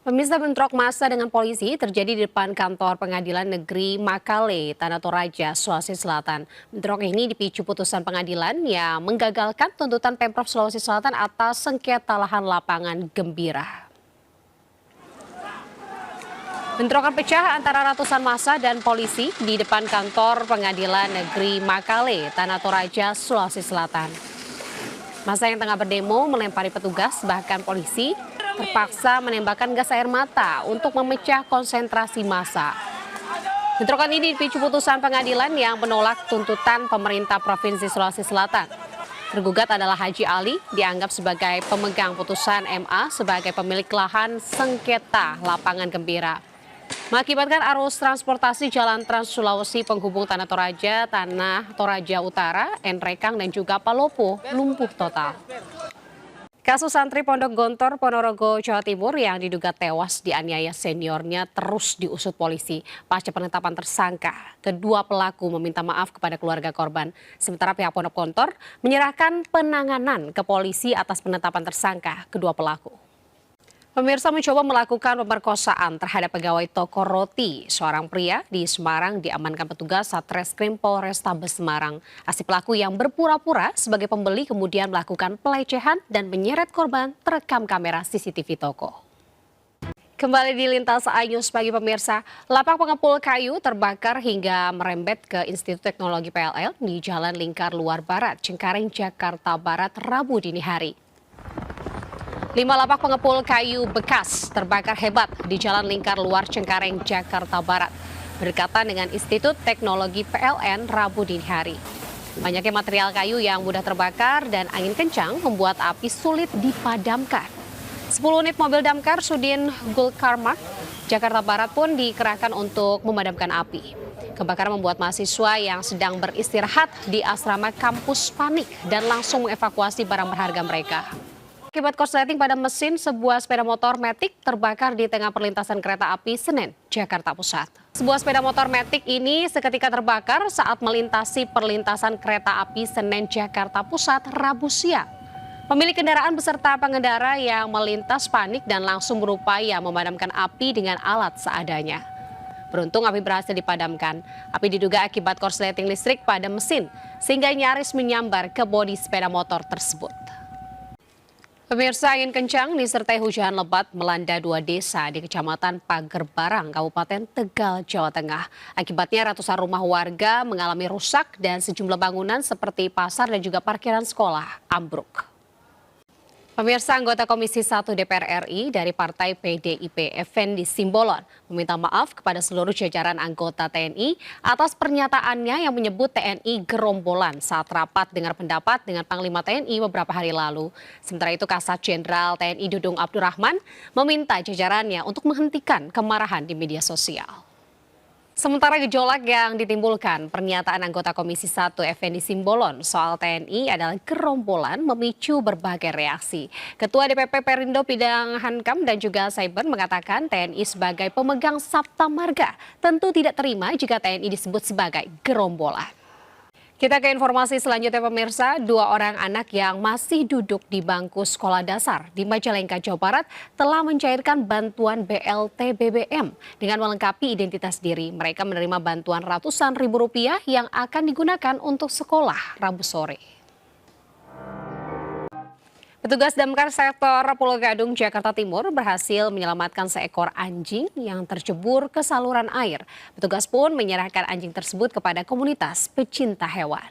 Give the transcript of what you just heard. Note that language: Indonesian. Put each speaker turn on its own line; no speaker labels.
Pemirsa, bentrok massa dengan polisi terjadi di depan kantor Pengadilan Negeri Makale, Tanah Toraja, Sulawesi Selatan. Bentrok ini dipicu putusan pengadilan yang menggagalkan tuntutan Pemprov Sulawesi Selatan atas sengketa lahan lapangan Gembira. Bentrokan pecah antara ratusan massa dan polisi di depan kantor Pengadilan Negeri Makale, Tanah Toraja, Sulawesi Selatan. Massa yang tengah berdemo melempari petugas, bahkan polisi terpaksa menembakkan gas air mata untuk memecah konsentrasi massa. Bentrokan ini dipicu putusan pengadilan yang menolak tuntutan pemerintah Provinsi Sulawesi Selatan. Tergugat adalah Haji Ali, dianggap sebagai pemegang putusan MA sebagai pemilik lahan sengketa lapangan Gembira. Mengakibatkan arus transportasi Jalan Trans Sulawesi penghubung Tanah Toraja Utara, Enrekang dan juga Palopo lumpuh total. Kasus santri Pondok Gontor, Ponorogo, Jawa Timur yang diduga tewas dianiaya seniornya terus diusut polisi. Pasca penetapan tersangka, kedua pelaku meminta maaf kepada keluarga korban. Sementara pihak Pondok Gontor menyerahkan penanganan ke polisi atas penetapan tersangka kedua pelaku. Pemirsa, mencoba melakukan pemerkosaan terhadap pegawai toko roti. Seorang pria di Semarang diamankan petugas Satreskrim Polrestabes Semarang. Aksi pelaku yang berpura-pura sebagai pembeli kemudian melakukan pelecehan dan menyeret korban terekam kamera CCTV toko. Kembali di Lintas Ayus pagi pemirsa, lapak pengepul kayu terbakar hingga merembet ke Institut Teknologi PLL di Jalan Lingkar Luar Barat, Cengkareng, Jakarta Barat, Rabu dini hari. 5 lapak pengepul kayu bekas terbakar hebat di Jalan Lingkar Luar Cengkareng, Jakarta Barat, berdekatan dengan Institut Teknologi PLN Rabu dini hari. Banyaknya material kayu yang mudah terbakar dan angin kencang membuat api sulit dipadamkan. 10 unit mobil damkar Sudin Gulkarmat, Jakarta Barat pun dikerahkan untuk memadamkan api. Kebakaran membuat mahasiswa yang sedang beristirahat di asrama kampus panik dan langsung mengevakuasi barang berharga mereka. Akibat korsleting pada mesin, sebuah sepeda motor Matic terbakar di tengah perlintasan kereta api Senen, Jakarta Pusat. Sebuah sepeda motor Matic ini seketika terbakar saat melintasi perlintasan kereta api Senen, Jakarta Pusat, Rabu siang. Pemilik kendaraan beserta pengendara yang melintas panik dan langsung berupaya memadamkan api dengan alat seadanya. Beruntung api berhasil dipadamkan. Api diduga akibat korsleting listrik pada mesin, sehingga nyaris menyambar ke bodi sepeda motor tersebut. Pemirsa, angin kencang disertai hujan lebat melanda 2 desa di Kecamatan Pagerbarang, Kabupaten Tegal, Jawa Tengah. Akibatnya ratusan rumah warga mengalami rusak dan sejumlah bangunan seperti pasar dan juga parkiran sekolah ambruk. Pemirsa, anggota Komisi 1 DPR RI dari Partai PDIP Effendi Simbolon meminta maaf kepada seluruh jajaran anggota TNI atas pernyataannya yang menyebut TNI gerombolan saat rapat dengar pendapat dengan Panglima TNI beberapa hari lalu. Sementara itu, Kasat Jenderal TNI Dudung Abdurrahman meminta jajarannya untuk menghentikan kemarahan di media sosial. Sementara gejolak yang ditimbulkan pernyataan anggota Komisi 1 Effendi Simbolon soal TNI adalah gerombolan memicu berbagai reaksi. Ketua DPP Perindo Bidang Hankam dan juga Cyber mengatakan TNI sebagai pemegang Sabta Marga tentu tidak terima jika TNI disebut sebagai gerombolan. Kita ke informasi selanjutnya pemirsa, 2 orang anak yang masih duduk di bangku sekolah dasar di Majalengka, Jawa Barat telah mencairkan bantuan BLT BBM dengan melengkapi identitas diri. Mereka menerima bantuan ratusan ribu rupiah yang akan digunakan untuk sekolah Rabu sore. Petugas damkar sektor Pulau Gadung, Jakarta Timur berhasil menyelamatkan seekor anjing yang tercebur ke saluran air. Petugas pun menyerahkan anjing tersebut kepada komunitas pecinta hewan.